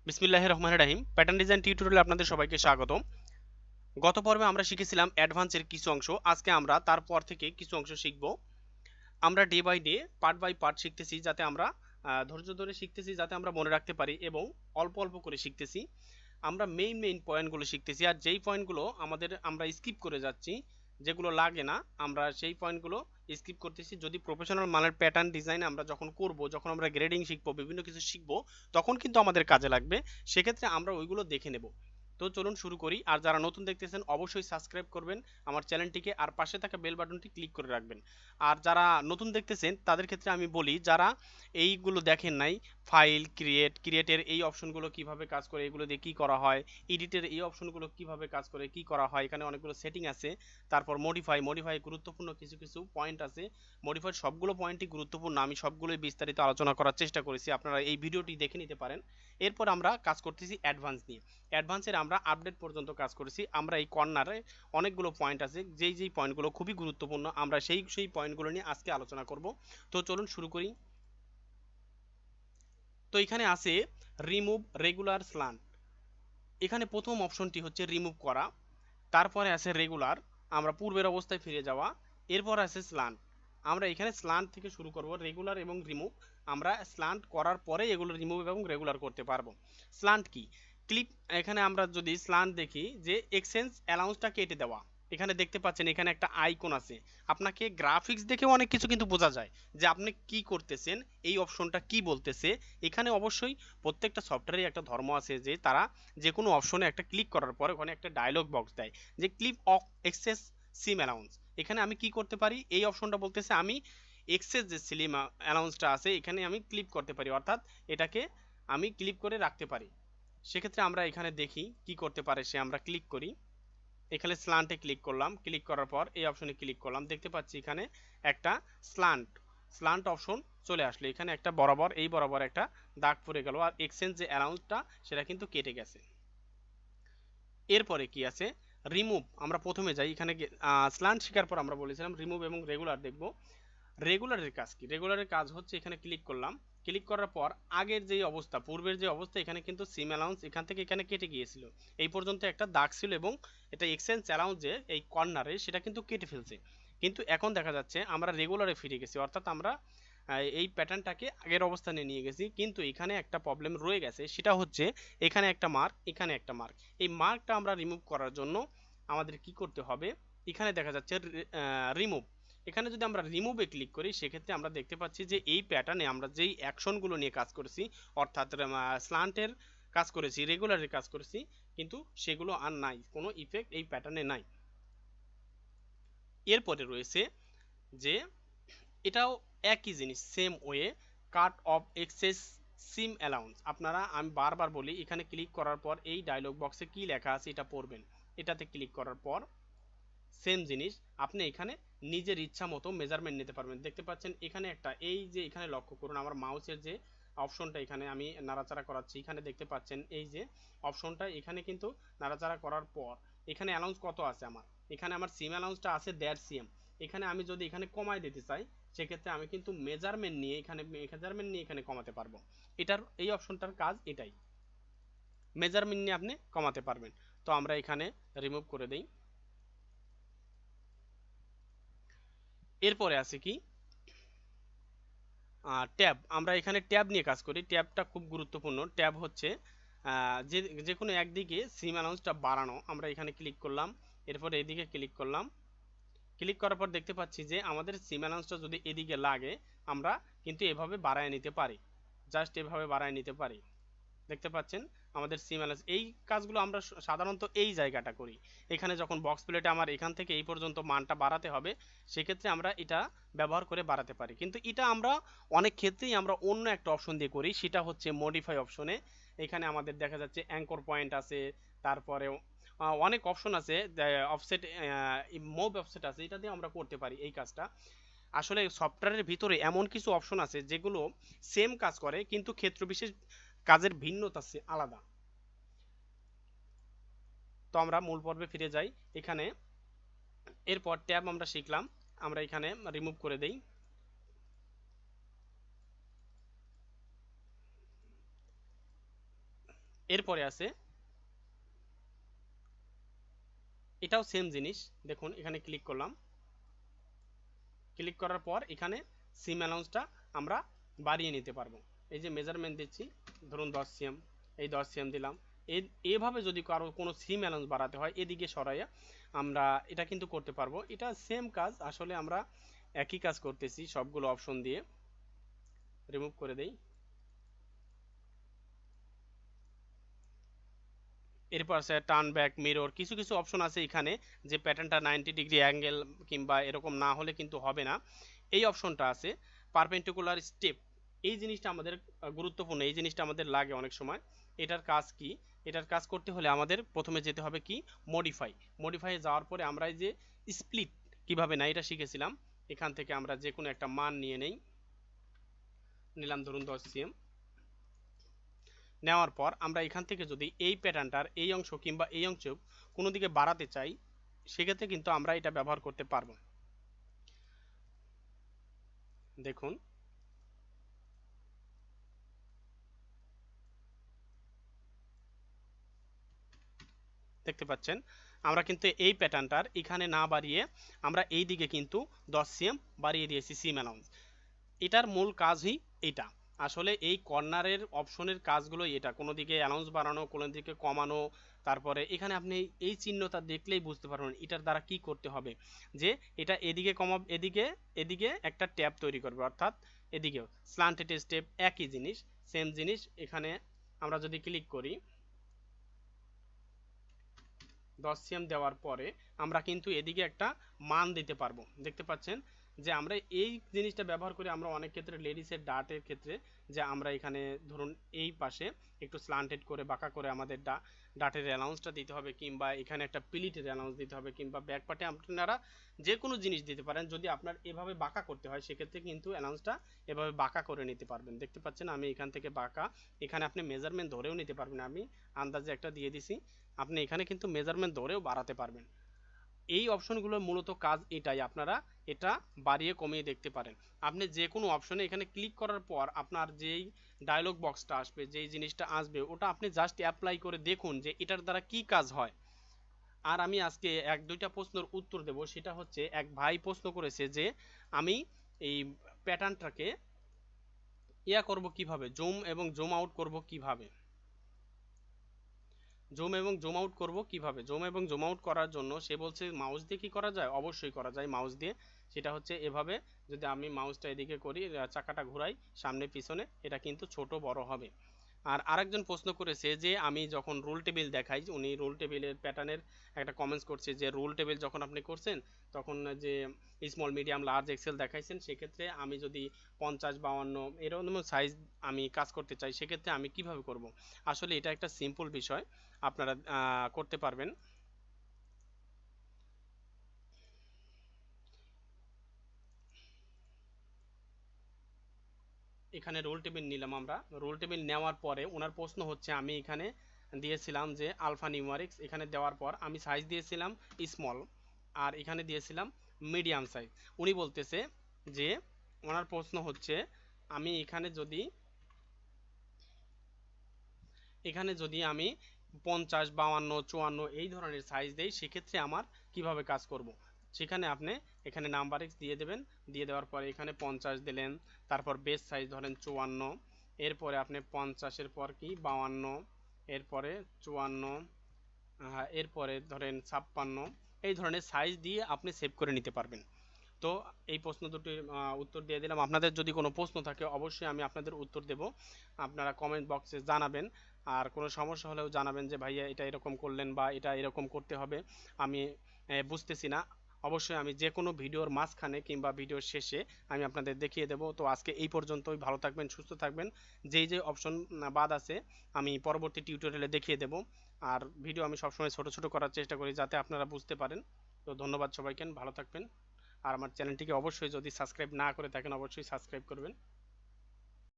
বিসমিল্লাহির রহমানির রহিম। Pattern design টিউটোরিয়ালে আপনাদের সবাইকে স্বাগতম। গত পর্বে আমরা শিখেছিলাম অ্যাডভান্সের কিছু অংশ। আজকে আমরা তারপর থেকে কিছু অংশ শিখব। আমরা day by day, part by part শিখতেছি, যাতে আমরা ধৈর্য ধরে শিখতেছি, যাতে আমরা মনে রাখতে পারি, এবং অল্প অল্প করে শিখতেছি। আমরা মেইন পয়েন্টগুলো শিখতেছি, আর যেই পয়েন্টগুলো আমরা স্কিপ করে যাচ্ছি, যেগুলো লাগে না, আমরা সেই পয়েন্টগুলো স্কিপ করতেছি। যদি প্রফেশনাল মানের প্যাটার্ন ডিজাইন আমরা যখন করব, যখন আমরা গ্রেডিং শিখবো, বিভিন্ন কিছু শিখবো, তখন কিন্তু আমাদের কাজে লাগবে। সেক্ষেত্রে আমরা ওইগুলো দেখে নেব। তো চলুন শুরু করি। আর যারা নতুন দেখতেছেন অবশ্যই সাবস্ক্রাইব করবেন আমার চ্যানেলটিকে, আর পাশে থাকা বেল বাটনটি ক্লিক করে রাখবেন। আর যারা নতুন দেখতেছেন তাদের ক্ষেত্রে আমি বলি, যারা এইগুলো দেখেন নাই, ফাইল ক্রিয়েটের এই অপশনগুলো কিভাবে কাজ করে, এগুলো দিয়ে কি করা হয়, এডিটের এই অপশনগুলো কিভাবে কাজ করে, কি করা হয়, এখানে অনেকগুলো সেটিং আছে। তারপর মডিফাই গুরুত্বপূর্ণ কিছু কিছু পয়েন্ট আছে। মডিফাই সবগুলো পয়েন্টই গুরুত্বপূর্ণ, আমি সবগুলোই বিস্তারিত আলোচনা করার চেষ্টা করেছি, আপনারা এই ভিডিওটি দেখে নিতে পারেন। এরপর আমরা কাজ করতেছি অ্যাডভান্স নিয়ে। অ্যাডভান্সের আমরা আপডেট পর্যন্ত কাজ করেছি। আমরা এই কর্নারে অনেকগুলো পয়েন্ট আছে, যেই পয়েন্টগুলো খুবই গুরুত্বপূর্ণ, আমরা সেই পয়েন্টগুলো নিয়ে আজকে আলোচনা করব। তো চলুন শুরু করি। তো এখানে আছে রিমুভ রেগুলার স্ল্যান্ট। এখানে প্রথম অপশনটি হচ্ছে রিমুভ করা। তারপরে আছে রেগুলার, আমরা পূর্বের অবস্থায় ফিরে যাওয়া। এরপর আছে স্ল্যান্ট। আমরা এখানে স্ল্যান্ট থেকে শুরু করব, রেগুলার এবং রিমুভ। আমরা স্ল্যান্ট করার পরে এগুলো রিমুভ এবং রেগুলার করতে পারবো। স্ল্যান্ট কি? ক্লিপ। এখানে আমরা যদি স্ল্যান্ট দেখি, যে এক্সচেঞ্জ অ্যালাউন্সটা কেটে দেওয়া। এখানে দেখতে পাচ্ছেন এখানে একটা আইকন আছে। আপনাকে গ্রাফিক্স দেখে অনেক কিছু কিন্তু বোঝা যায় যে আপনি কি করতেছেন, এই অপশনটা কি বলতেছে। এখানে অবশ্যই প্রত্যেকটা সফটওয়্যারে একটা ধর্ম আছে, যে তারা যে কোনো অপশনে একটা ক্লিক করার পর ওখানে একটা ডায়লগ বক্স দেয়, যে clip of access SIM allowance. এখানে আমি কি করতে পারি, এই অপশনটা বলতেছে আমি এক্সেস যে সিম অ্যালাউন্সটা আছে এখানে আমি ক্লিপ করতে পারি, অর্থাৎ এটাকে আমি ক্লিপ করে রাখতে পারি। সেক্ষেত্রে আমরা এখানে দেখি কি করতে পারে সে। আমরা ক্লিক করি, এখানে স্ল্যান্টে ক্লিক করলাম, ক্লিক করার পর এই অপশনে ক্লিক করলাম, দেখতে পাচ্ছি এখানে একটা স্ল্যান্ট স্ল্যান্ট অপশন চলে আসলো। এখানে একটা বরাবর, এই বরাবর একটা দাগ পড়ে গেল, আর এক্সচেঞ্জ যে অ্যালাউন্সটা সেটা কিন্তু কেটে গেছে। এরপরে কি আছে, রিমুভ। আমরা প্রথমে যাই, এখানে স্ল্যান্ট শেখার পর আমরা বলেছিলাম রিমুভ এবং রেগুলার দেখব। রেগুলারের কাজ কি? রেগুলারের কাজ হচ্ছে, এখানে ক্লিক করলাম, ক্লিক করার পর আগের যে অবস্থা, পূর্বের যে অবস্থা, এখানে কিন্তু সিম অ্যালাউন্স এখান থেকে এখানে কেটে গিয়েছিল। এই পর্যন্ত একটা দাগ ছিল, এবং এটা এক্সচেঞ্জ অ্যালাউন্স যে এই কর্নারে সেটা কিন্তু কেটে ফেলছে। কিন্তু এখন দেখা যাচ্ছে আমরা রেগুলারে ফিরে গেছি, অর্থাৎ আমরা এই প্যাটার্নটাকে আগের অবস্থানে নিয়ে গেছি। কিন্তু এখানে একটা প্রবলেম রয়ে গেছে, সেটা হচ্ছে এখানে একটা মার্ক, এখানে একটা মার্ক। এই মার্কটা আমরা রিমুভ করার জন্য আমাদের কি করতে হবে, এখানে দেখা যাচ্ছে রিমুভ। এখানে যদি আমরা রিমুভে ক্লিক করি, সেক্ষেত্রে আমরা দেখতে পাচ্ছি যে এই প্যাটার্নে আমরা যেই অ্যাকশনগুলো নিয়ে কাজ করেছি, অর্থাৎ স্ল্যান্টের কাজ করেছি, রেগুলারের কাজ করেছি, কিন্তু সেগুলো আর নাই, কোনো ইফেক্ট এই প্যাটার্নে নাই। এরপরে রয়েছে যে এটাও একই জিনিস, same way, cut off access SIM allowance. আপনারা, আমি বারবার বলি, এখানে ক্লিক করার পর এই ডায়লগ বক্সে কি লেখা আছে এটা পড়বেন। এটাতে ক্লিক করার পর সেম জিনিস, আপনি এখানে নিজের ইচ্ছা মতো মেজারমেন্ট নিতে পারবেন। দেখতে পাচ্ছেন এখানে একটা, এই যে এখানে লক্ষ্য করুন, আমার মাউসের যে অপশনটা এখানে আমি নাড়াচাড়া করাচ্ছি, এখানে দেখতে পাচ্ছেন এই যে অপশনটা, এখানে কিন্তু নাড়াচাড়া করার পর এখানে অ্যালাউন্স কত আছে আমার, এখানে আমার সিম অ্যালাউন্সটা আছে 1.5 সিএম। এখানে আমি যদি এখানে কমাই দিতে চাই, সেক্ষেত্রে আমি কিন্তু মেজারমেন্ট নিয়ে এখানে কমাতে পারবো। এটার এই অপশনটার কাজ এটাই, মেজারমেন্ট নিয়ে আপনি কমাতে পারবেন। তো আমরা এখানে রিমুভ করে দেই। এরপরে আছে কি, ট্যাব। আমরা এখানে ট্যাব নিয়ে কাজ করি। ট্যাবটা খুব গুরুত্বপূর্ণ। ট্যাব হচ্ছে যে যে কোনো একদিকে সিম অ্যালাউন্সটা বাড়ানো। আমরা এখানে ক্লিক করলাম, এরপর এদিকে ক্লিক করলাম, ক্লিক করার পর দেখতে পাচ্ছি যে আমাদের সিম অ্যালাউন্সটা যদি এদিকে লাগে, আমরা কিন্তু এভাবে বাড়ায় নিতে পারি, জাস্ট এভাবে বাড়ায় নিতে পারি। দেখতে পাচ্ছেন আমাদের সিম অ্যালাউন্স, এই কাজগুলো আমরা সাধারণত এই জায়গাটা করি। এখানে যখন বক্স প্লেটে আমার এখান থেকে এই পর্যন্ত মানটা বাড়াতে হবে, সেক্ষেত্রে আমরা এটা ব্যবহার করে বাড়াতে পারি। কিন্তু এটা আমরা অনেক ক্ষেত্রেই আমরা অন্য একটা অপশন দিয়ে করি, সেটা হচ্ছে মডিফাই অপশনে। এখানে আমাদের দেখা যাচ্ছে অ্যাঙ্কর পয়েন্ট আছে, তারপরে অনেক অপশন আছে, অফসেট, মুভ অফসেট আছে, এটা দিয়ে আমরা করতে পারি এই কাজটা। আসলে সফটওয়্যারের ভিতরে এমন কিছু অপশন আছে যেগুলো সেম কাজ করে, কিন্তু ক্ষেত্র বিশেষ কাজের ভিন্নতা আছে আলাদা। তো আমরা মূল পর্বে ফিরে যাই। এখানে এরপর ট্যাব আমরা শিখলাম, আমরা এখানে রিমুভ করে দেই। এরপরে আছে এটাও সেম জিনিস, দেখুন এখানে ক্লিক করলাম, ক্লিক করার পর এখানে সিম অ্যালাউন্সটা আমরা বাড়িয়ে নিতে পারবো। এই যে মেজারমেন্ট দিচ্ছি, ধরুন 10 সিএম, এই 10 সিএম দিলাম। এভাবে যদি কারো কোনো সিম অ্যালাউন্স বাড়াতে হয় এদিকে সরাইয়া আমরা এটা কিন্তু করতে পারবো। এটা সেম কাজ, আসলে আমরা একই কাজ করতেছি সবগুলো অপশন দিয়ে। রিমুভ করে দেই। এরপর আছে টার্ন ব্যাক, মিরর, কিছু কিছু অপশন আছে এখানে যে প্যাটার্নটা 90 ডিগ্রি অ্যাঙ্গেল কিংবা এরকম না হলে কিন্তু হবে না, এই অপশনটা আছে। পারপেন্ডিকুলার স্টেপ, এই জিনিসটা আমাদের গুরুত্বপূর্ণ, এই জিনিসটা আমাদের লাগে অনেক সময়। এটার কাজ কি? এটার কাজ করতে হলে আমাদের প্রথমে যেতে হবে কি মডিফাই, মডিফাই যাওয়ার পরে আমরা এই যে স্প্লিট কিভাবে না এটা শিখেছিলাম, এখান থেকে আমরা যে কোনো একটা মান নিয়ে নেই, নিলাম ধরুন 10 সিএম। নেওয়ার পর আমরা এখান থেকে যদি এই প্যাটার্নটার এই অংশ কিংবা এই অংশ কোনো দিকে বাড়াতে চাই সেক্ষেত্রে কিন্তু আমরা এটা ব্যবহার করতে পারবো। দেখুন দেখতে পাচ্ছেন আমরা কিন্তু এই প্যাটার্নটার এখানে না বাড়িয়ে আমরা এই দিকে কিন্তু 10 সিএম বাড়িয়ে দিয়েছি সিম অ্যালাউন্স। এটার মূল কাজই এটা, আসলে এই কর্নারের অপশনের কাজগুলোই এটা, কোনো দিকে অ্যালাউন্স বাড়ানো, কোনো দিকে কমানো। তারপরে এখানে আপনি এই চিহ্নটা দেখলেই বুঝতে পারবেন এটার দ্বারা কি করতে হবে, যে এটা এদিকে কমা, এদিকে এদিকে একটা ট্যাব তৈরি করবে, অর্থাৎ এদিকেও স্ল্যান্টেড স্টেপ, একই জিনিস, সেম জিনিস। এখানে আমরা যদি ক্লিক করি 10 সিএম দেওয়ার পরে আমরা কিন্তু এদিকে একটা মান দিতে পারবো। দেখতে পাচ্ছেন যে আমরা এই জিনিসটা ব্যবহার করে আমরা অনেক ক্ষেত্রে লেডিসের ডাটের ক্ষেত্রে যে আমরা এখানে ধরুন এই পাশে একটু স্ল্যান্টেড করে বাঁকা করে আমাদের ডাটের অ্যালাউন্সটা দিতে হবে, কিংবা এখানে একটা প্লিটের অ্যালাউন্স দিতে হবে, কিংবা ব্যাক পার্টে আপনারা যে কোনো জিনিস দিতে পারেন। যদি আপনার এভাবে বাঁকা করতে হয় সেক্ষেত্রে কিন্তু অ্যালাউন্সটা এভাবে বাঁকা করে নিতে পারবেন। দেখতে পাচ্ছেন আমি এখান থেকে বাঁকা, এখানে আপনি মেজারমেন্ট ধরেও নিতে পারবেন, আমি আন্দাজে একটা দিয়ে দিছি, আপনি এখানে কিন্তু মেজারমেন্ট ধরেও বাড়াতে পারবেন। এই অপশনগুলোর মূলত কাজ এটাই, আপনারা এটা বাড়িয়ে কমিয়ে দেখতে পারেন। আপনি যে কোনো অপশনে এখানে ক্লিক করার পর আপনার যেই ডায়লগ বক্সটা আসবে, যেই জিনিসটা আসবে, ওটা আপনি জাস্ট অ্যাপ্লাই করে দেখুন যে এটার দ্বারা কি কাজ হয়। আর আমি আজকে এক দুইটা প্রশ্নের উত্তর দেব, সেটা হচ্ছে এক ভাই প্রশ্ন করেছে যে আমি এই প্যাটার্নটাকে ইয়া করব কিভাবে, জুম এবং জুম আউট করব কিভাবে, জুম এবং জুম আউট করব কিভাবে। জুম এবং জুম আউট করার জন্য সে বলছে মাউস দিয়ে কি করা যায়, অবশ্যই করা যায় মাউস দিয়ে। সেটা হচ্ছে এভাবে, যদি আমি মাউসটা এদিকে করি, চাকাটা ঘুরাই সামনে পিছনে, এটা কিন্তু ছোট বড় হবে। আর আরেকজন প্রশ্ন করেছে যে আমি যখন রুল টেবিল দেখাই, উনি রুল টেবিলের প্যাটার্নের একটা কমেন্টস করছে যে রুল টেবিল যখন আপনি করছেন তখন যে স্মল মিডিয়াম লার্জ এক্সেল দেখাইছেন, সেক্ষেত্রে আমি যদি 50 52 এরকম সাইজ আমি কাজ করতে চাই সেক্ষেত্রে আমি কিভাবে করব। আসলে এটা একটা সিম্পল বিষয়, আপনারা করতে পারবেন। এখানে রোল টেবিল নিলাম, আমরা রোল টেবিল নেওয়ার পরে ওনার প্রশ্ন হচ্ছে আমি এখানে দিয়েছিলাম যে আলফা নিউমারিক্স, এখানে দেওয়ার পর আমি সাইজ দিয়েছিলাম স্মল, আর এখানে দিয়েছিলাম মিডিয়াম সাইজ। উনি বলতেছে যে ওনার প্রশ্ন হচ্ছে আমি এখানে যদি আমি 50 52 54 এই ধরনের সাইজ দেই সেক্ষেত্রে আমার কিভাবে কাজ করব। সেখানে আপনি এখানে নাম্বার এক্স দিয়ে দেবেন, দিয়ে দেওয়ার পরে এখানে 50 দিলেন, তারপর বেস সাইজ ধরেন 54, এরপরে আপনি 50-এর পর কি 52, এরপরে 54, এরপরে ধরেন 56, এই ধরনের সাইজ দিয়ে আপনি সেভ করে নিতে পারবেন। তো এই প্রশ্ন দুটির উত্তর দিয়ে দিলাম। আপনাদের যদি কোনো প্রশ্ন থাকে অবশ্যই আমি আপনাদের উত্তর দেব, আপনারা কমেন্ট বক্সে জানাবেন। আর কোনো সমস্যা হলেও জানাবেন যে ভাইয়া এটা এরকম করলেন বা এটা এরকম করতে হবে, আমি বুঝতেছি না। অবশ্যই আমি যে কোনো ভিডিওর মাঝখানে কিংবা ভিডিওর শেষে আমি আপনাদের দেখিয়ে দেব। তো আজকে এই পর্যন্তই, ভালো থাকবেন, সুস্থ থাকবেন। যেই যে অপশন বাদ আছে আমি পরবর্তী টিউটোরিয়ালে দেখিয়ে দেব। আর ভিডিও আমি সবসময় ছোট ছোট করার চেষ্টা করি যাতে আপনারা বুঝতে পারেন। তো ধন্যবাদ সবাইকে, ভালো থাকবেন। আর আমার চ্যানেলটিকে অবশ্যই যদি সাবস্ক্রাইব না করে থাকেন অবশ্যই সাবস্ক্রাইব করবেন।